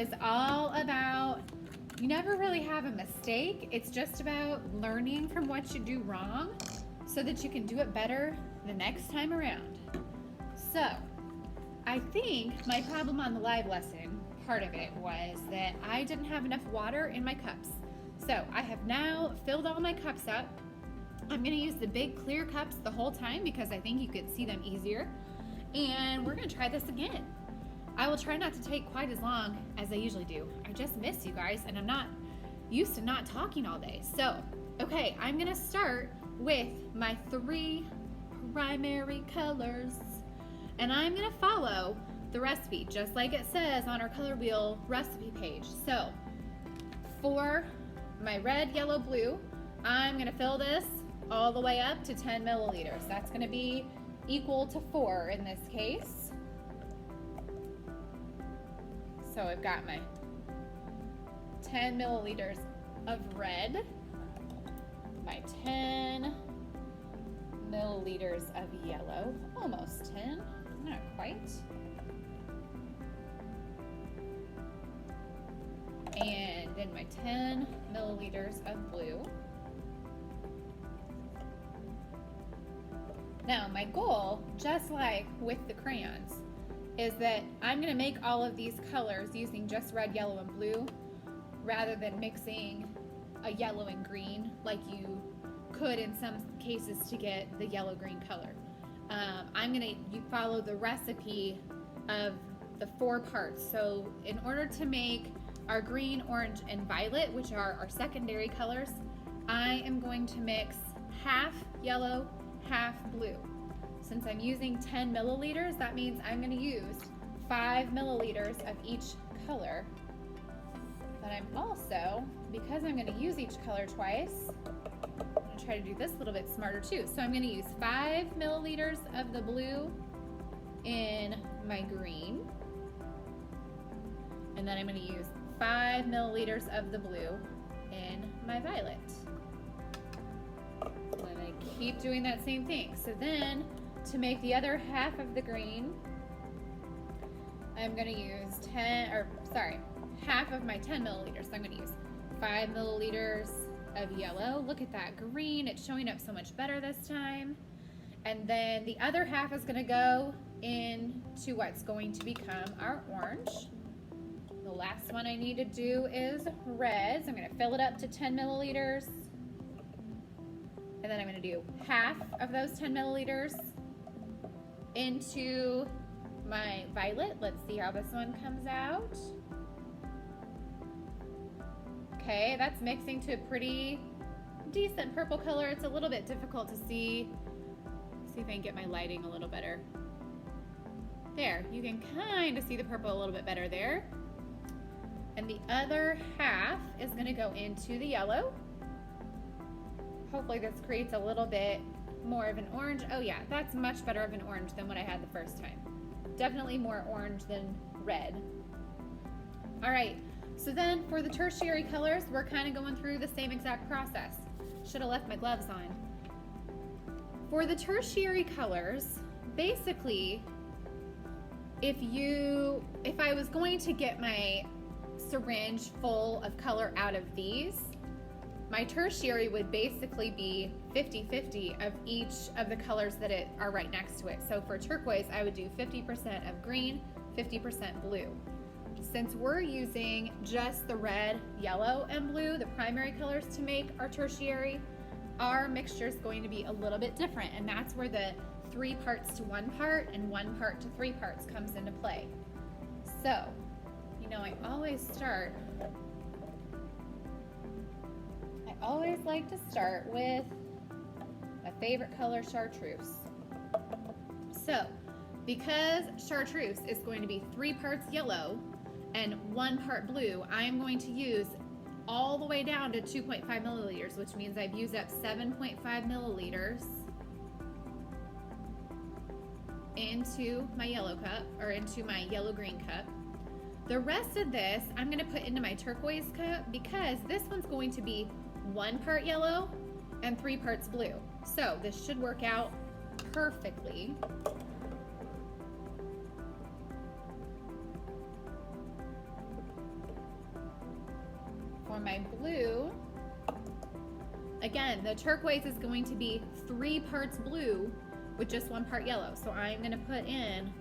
is all about, you never really have a mistake. It's just about learning from what you do wrong so that you can do it better the next time around. So, I think my problem on the live lesson, part of it was that I didn't have enough water in my cups. So, I have now filled all my cups up. I'm going to use the big clear cups the whole time because I think you could see them easier. And we're going to try this again. I will try not to take quite as long as I usually do. I just miss you guys, and I'm not used to not talking all day. So, okay, I'm going to start with my 3 primary colors. And I'm going to follow the recipe just like it says on our color wheel recipe page. So, for my red, yellow, blue, I'm going to fill this all the way up to 10 milliliters. That's going to be equal to 4 in this case. So I've got my 10 milliliters of red, my 10 milliliters of yellow, almost 10, not quite, and then my 10 milliliters of blue. Now my goal, just like with the crayons, is that I'm going to make all of these colors using just red, yellow, and blue rather than mixing a yellow and green like you could in some cases to get the yellow-green color. I'm going to follow the recipe of the 4 parts. So in order to make our green, orange, and violet, which are our secondary colors, I am going to mix half yellow, half blue. Since I'm using 10 milliliters, that means I'm going to use 5 milliliters of each color. But I'm also, because I'm going to use each color twice, I'm going to try to do this a little bit smarter too. So I'm going to use 5 milliliters of the blue in my green. And then I'm going to use 5 milliliters of the blue in my violet. I'm going to keep doing that same thing. So then, to make the other half of the green, I'm going to use half of my 10 milliliters. So I'm going to use 5 milliliters of yellow. Look at that green. It's showing up so much better this time. And then the other half is going to go into what's going to become our orange. The last one I need to do is red. So I'm going to fill it up to 10 milliliters. And then I'm going to do half of those 10 milliliters into my violet. Let's see how this one comes out. Okay, that's mixing to a pretty decent purple color. It's a little bit difficult to see. See if I can get my lighting a little better. There, you can kind of see the purple a little bit better there. And the other half is going to go into the yellow. Hopefully this creates a little bit more of an orange. Oh yeah, that's much better of an orange than what I had the first time. Definitely more orange than red. All right, so then for the tertiary colors, we're kind of going through the same exact process. Should have left my gloves on. For the tertiary colors, basically, if I was going to get my syringe full of color out of these, my tertiary would basically be 50-50 of each of the colors that are right next to it. So for turquoise, I would do 50% of green, 50% blue. Since we're using just the red, yellow, and blue, the primary colors to make our tertiary, our mixture is going to be a little bit different, and that's where the 3 parts to 1 part and 1 part to 3 parts comes into play. So, I always like to start with my favorite color, chartreuse. So, because chartreuse is going to be 3 parts yellow and 1 part blue, I am going to use all the way down to 2.5 milliliters, which means I've used up 7.5 milliliters into my yellow cup, or into my yellow-green cup. The rest of this I'm going to put into my turquoise cup because this one's going to be 1 part yellow and 3 parts blue. So this should work out perfectly. for my blue, again, the turquoise is going to be 3 parts blue with just 1 part yellow. So I'm going to put in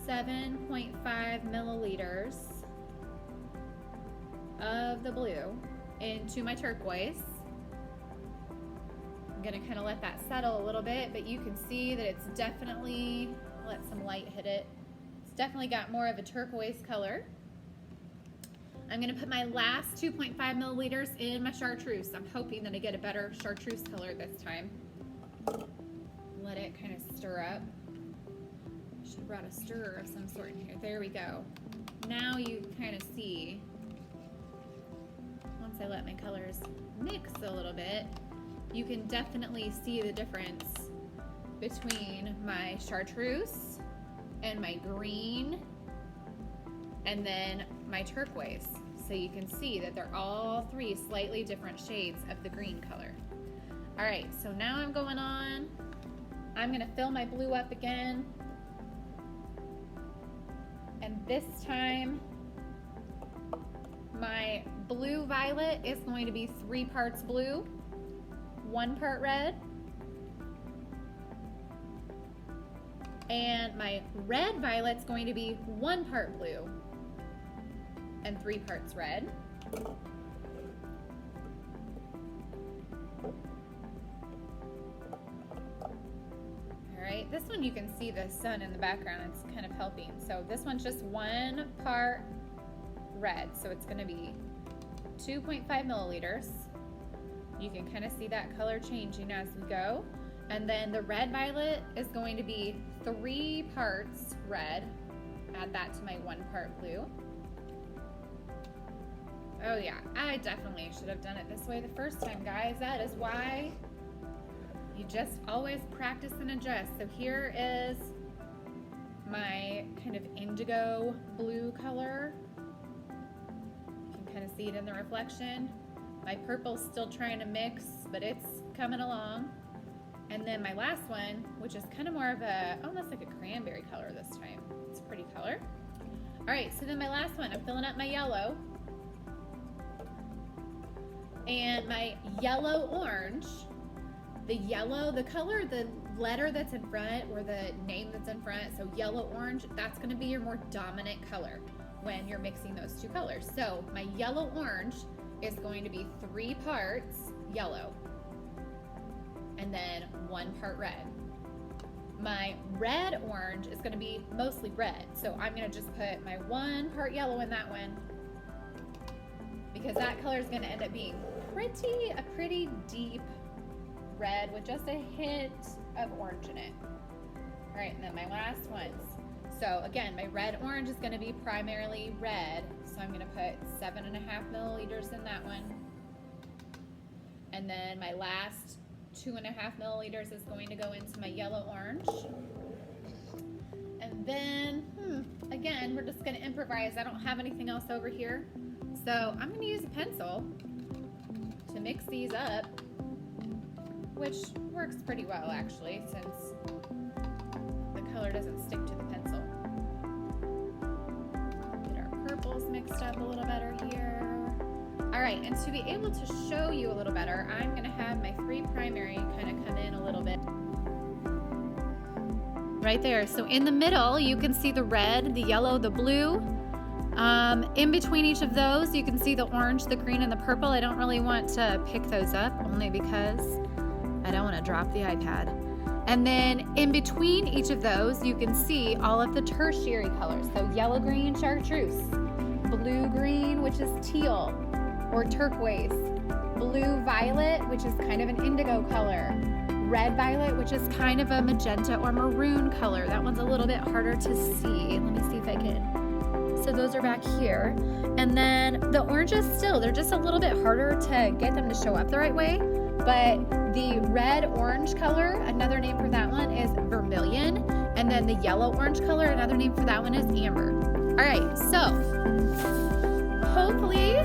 7.5 milliliters of the blue into my turquoise. I'm going to kind of let that settle a little bit, but you can see that it's definitely, let some light hit it. It's definitely got more of a turquoise color. I'm going to put my last 2.5 milliliters in my chartreuse. I'm hoping that I get a better chartreuse color this time. Let it kind of stir up. Should have brought a stirrer of some sort in here. There we go. Now you kind of see, once I let my colors mix a little bit, you can definitely see the difference between my chartreuse and my green and then my turquoise. So you can see that they're all 3 slightly different shades of the green color. All right, so now I'm going on. I'm gonna fill my blue up again. And this time, my blue violet is going to be 3 parts blue, 1 part red. And my red violet's going to be 1 part blue and 3 parts red. All right, this one you can see the sun in the background, it's kind of helping. So this one's just 1 part red, so it's gonna be 2.5 milliliters. You can kind of see that color changing as we go. And then the red violet is going to be 3 parts red. Add that to my 1 part blue. Oh yeah, I definitely should have done it this way the first time, guys. That is why you just always practice and adjust. So here is my kind of indigo blue color. You can kind of see it in the reflection. My purple's still trying to mix, but it's coming along. And then my last one, which is kind of more of a, almost like a cranberry color this time. It's a pretty color. All right, so then my last one, I'm filling up my yellow. And my yellow orange, the yellow, the color, the letter that's in front or the name that's in front, so yellow orange, that's gonna be your more dominant color when you're mixing those 2 colors. So my yellow orange is going to be 3 parts yellow and then 1 part red. My red orange is gonna be mostly red, so I'm gonna just put my 1 part yellow in that one because that color is gonna end up being a pretty deep red with just a hint of orange in it. All right, and then my last ones. So again, my red orange is gonna be primarily red, so I'm gonna put 7.5 milliliters in that one. And then my last 2.5 milliliters is going to go into my yellow orange. And then, again, we're just gonna improvise. I don't have anything else over here. So I'm gonna use a pencil to mix these up, which works pretty well actually, since the color doesn't stick to the pencil. Get our purples mixed up a little better here. All right, and to be able to show you a little better, I'm gonna have my 3 primary kind of come in a little bit. Right there, so in the middle, you can see the red, the yellow, the blue. In between each of those, you can see the orange, the green, and the purple. I don't really want to pick those up, only because I don't want to drop the iPad. And then in between each of those, you can see all of the tertiary colors. So yellow, green, chartreuse, blue, green, which is teal or turquoise, blue, violet, which is kind of an indigo color, red violet, which is kind of a magenta or maroon color. That one's a little bit harder to see. Let me see if I can. So those are back here. And then the oranges still, they're just a little bit harder to get them to show up the right way. But the red-orange color, another name for that one is vermilion. And then the yellow-orange color, another name for that one is amber. All right, so hopefully